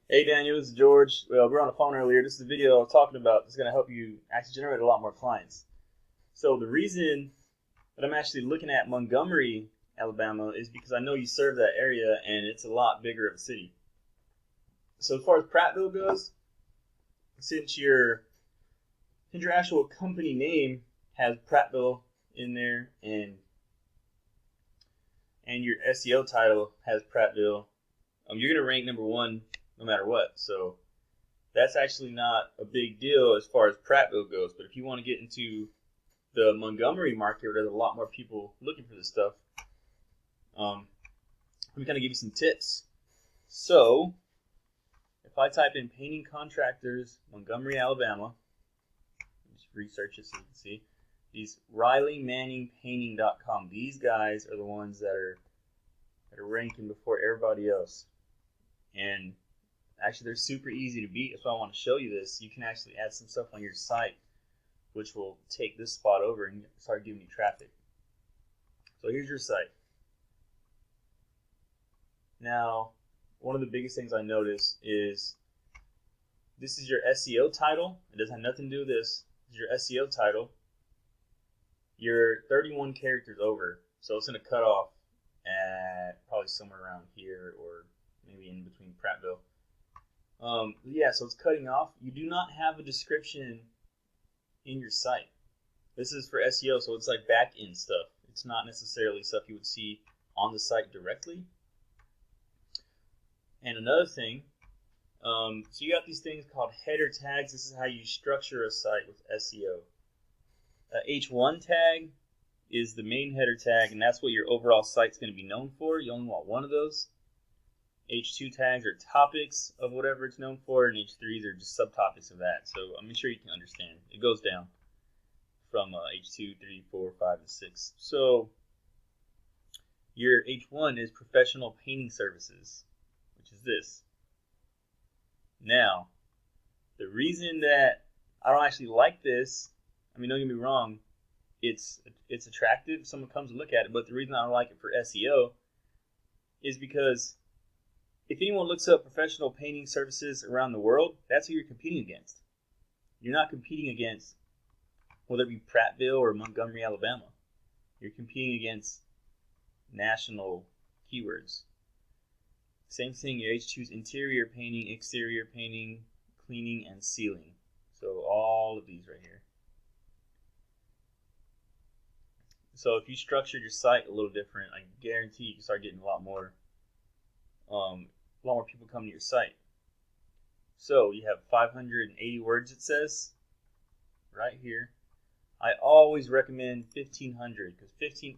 Hey Daniel, this is George. Well, we were on the phone earlier. This is the video I was talking about that's going to help you actually generate a lot more clients. So the reason that I'm actually looking at Montgomery, Alabama, is because I know you serve that area and it's a lot bigger of a city. So as far as Prattville goes, since your actual company name has Prattville in there and your SEO title has Prattville, you're going to rank number one no matter what. So that's actually not a big deal as far as Prattville goes. But if you want to get into the Montgomery market where there's a lot more people looking for this stuff, let me kind of give you some tips. So if I type in painting contractors, Montgomery, Alabama, just research it so you can see. These RileyManningPainting.com. These guys are the ones that are ranking before everybody else. And actually, they're super easy to beat. That's why I want to show you this. You can actually add some stuff on your site, which will take this spot over and start giving you traffic. So here's your site. Now, one of the biggest things I notice is this is your SEO title. It doesn't have nothing to do with this. This is your SEO title. You're 31 characters over, so it's going to cut off at probably somewhere around here or maybe in between Prattville. Yeah, so it's cutting off. You do not have a description in your site. This is for SEO, so it's like back-end stuff. It's not necessarily stuff you would see on the site directly. And another thing, so you got these things called header tags. This is how you structure a site with SEO. H1 tag is the main header tag, and that's what your overall site's going to be known for. You only want one of those. H2 tags are topics of whatever it's known for, and H3s are just subtopics of that. So I'm sure you can understand. It goes down from H2, 3, 4, 5, and 6. So your H1 is professional painting services, which is this. Now, the reason that I don't actually like this, I mean, don't get me wrong, it's attractive if someone comes to look at it, but the reason I don't like it for SEO is because if anyone looks up professional painting services around the world, that's who you're competing against. You're not competing against whether it be Prattville or Montgomery, Alabama. You're competing against national keywords. Same thing, your H2 is interior painting, exterior painting, cleaning, and sealing. So all of these right here. So if you structured your site a little different, I guarantee you can start getting a lot more people coming to your site. So you have 580 words, it says right here. I always recommend 1500 because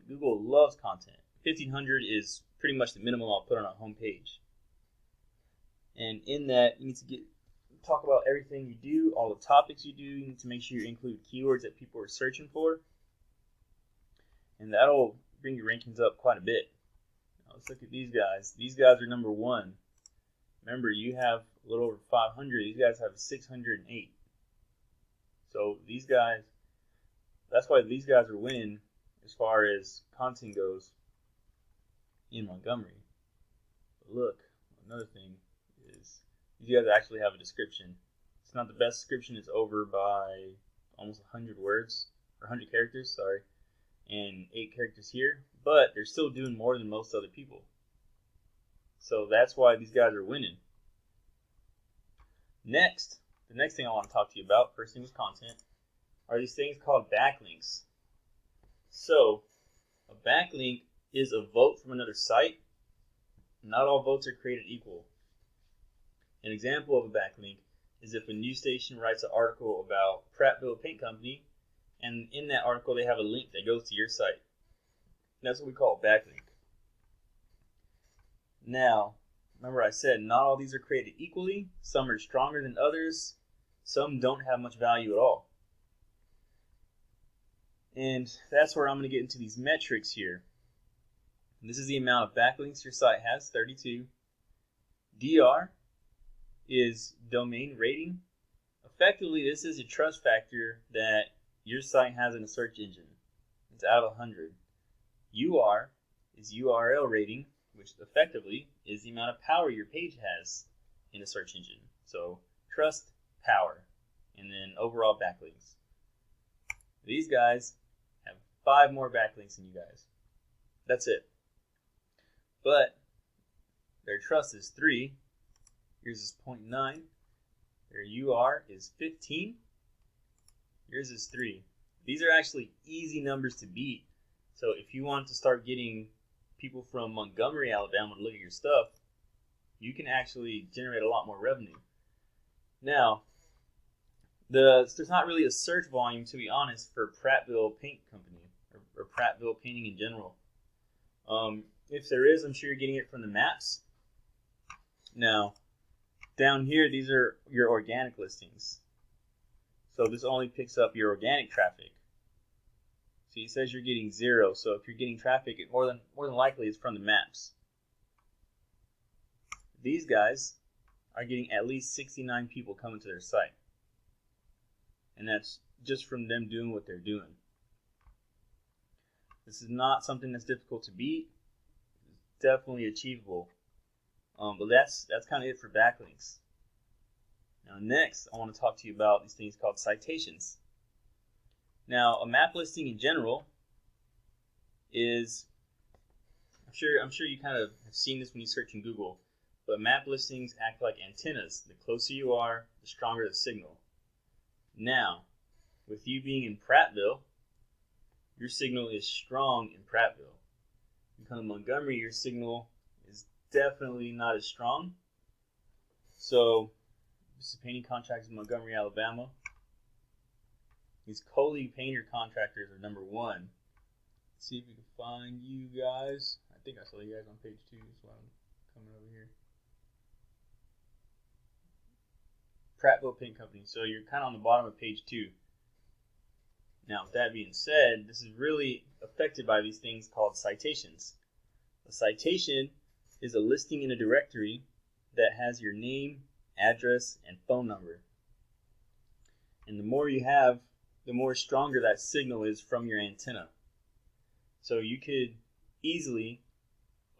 Google loves content. 1500 is pretty much the minimum I'll put on a home page. And in that, you need to talk about everything you do, all the topics you do. You need to make sure you include keywords that people are searching for. And that'll bring your rankings up quite a bit. Now let's look at these guys. These guys are number one. Remember, you have a little over 500. These guys have 608. So these guys, that's why these guys are winning as far as content goes in Montgomery. But look, another thing is these guys actually have a description. It's not the best description. It's over by almost 100 words, or 100 characters, sorry. And 8 characters here, but they're still doing more than most other people. So that's why these guys are winning. Next, the next thing I want to talk to you about, first thing was content, are these things called backlinks. So a backlink is a vote from another site. Not all votes are created equal. An example of a backlink is if a news station writes an article about Prattville Paint Company, and in that article they have a link that goes to your site. And that's what we call a backlink. Now, remember I said not all these are created equally. Some are stronger than others. Some don't have much value at all. And that's where I'm going to get into these metrics here. And this is the amount of backlinks your site has, 32. DR is domain rating. Effectively, this is a trust factor that your site has in a search engine. It's out of 100. UR is URL rating, which effectively is the amount of power your page has in a search engine. So trust, power, and then overall backlinks. These guys have 5 more backlinks than you guys. That's it. But their trust is 3. Yours is 0.9. Their UR is 15. Yours is 3. These are actually easy numbers to beat. So if you want to start getting people from Montgomery, Alabama to look at your stuff, you can actually generate a lot more revenue. Now, there's not really a search volume, to be honest, for Prattville Paint Company or Prattville Painting in general. If there is, I'm sure you're getting it from the maps. Now, down here, these are your organic listings. So this only picks up your organic traffic. See, it says you're getting 0. So if you're getting traffic, it more than likely it's from the maps. These guys are getting at least 69 people coming to their site. And that's just from them doing what they're doing. This is not something that's difficult to beat. It's definitely achievable. But that's kind of it for backlinks. Now next, I want to talk to you about these things called citations. Now, a map listing in general is, I'm sure you kind of have seen this when you search in Google, but map listings act like antennas. The closer you are, the stronger the signal. Now, with you being in Prattville, your signal is strong in Prattville. You come to Montgomery, your signal is definitely not as strong. So, this is painting contractors in Montgomery, Alabama. These co-league painter contractors are number 1. Let's see if we can find you guys. I think I saw you guys on page 2, so I'm coming over here. Prattville Paint Company. So you're kind of on the bottom of page 2. Now, with that being said, this is really affected by these things called citations. A citation is a listing in a directory that has your name, address, and phone number. And the more you have, the more stronger that signal is from your antenna. So you could easily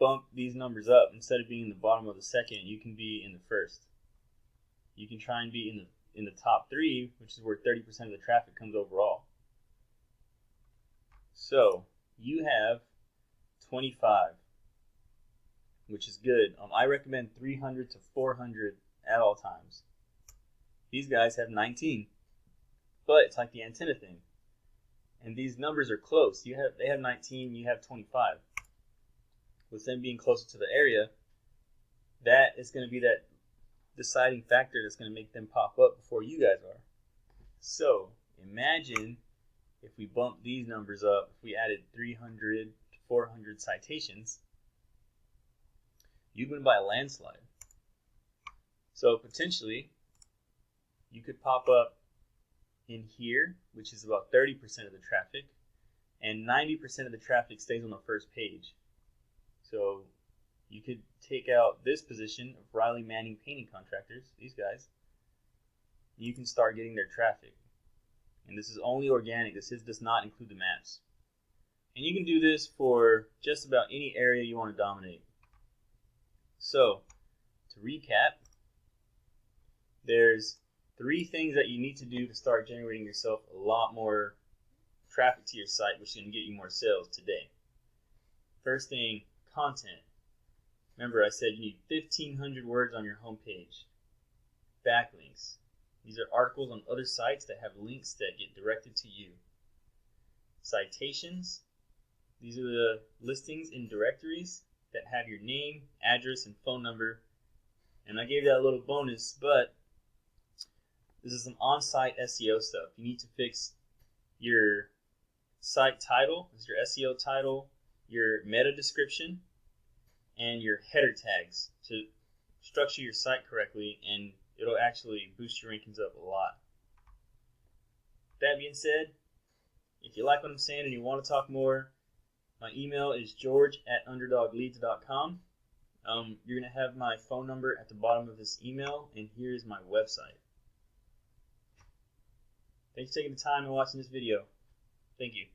bump these numbers up. Instead of being in the bottom of the second, you can be in the first. You can try and be in the top 3, which is where 30% of the traffic comes overall. So you have 25, which is good. I recommend 300 to 400 at all times. These guys have 19. But it's like the antenna thing. And these numbers are close. They have 19, you have 25. With them being closer to the area, that is going to be that deciding factor that's going to make them pop up before you guys are. So, imagine if we bump these numbers up, if we added 300 to 400 citations, you'd win by a landslide. So, potentially, you could pop up in here, which is about 30% of the traffic, and 90% of the traffic stays on the first page. So you could take out this position of Riley Manning Painting Contractors, these guys, and you can start getting their traffic. And this is only organic. This does not include the maps. And you can do this for just about any area you want to dominate. So, to recap, there's 3 things that you need to do to start generating yourself a lot more traffic to your site, which is going to get you more sales today. First thing, content. Remember, I said you need 1,500 words on your homepage. Backlinks. These are articles on other sites that have links that get directed to you. Citations. These are the listings in directories that have your name, address, and phone number. And I gave that a little bonus, but this is some on-site SEO stuff. You need to fix your site title, this is your SEO title, your meta description, and your header tags to structure your site correctly, and it'll actually boost your rankings up a lot. That being said, if you like what I'm saying and you want to talk more, my email is george@underdogleads.com. You're going to have my phone number at the bottom of this email, and here's my website. Thanks for taking the time and watching this video. Thank you.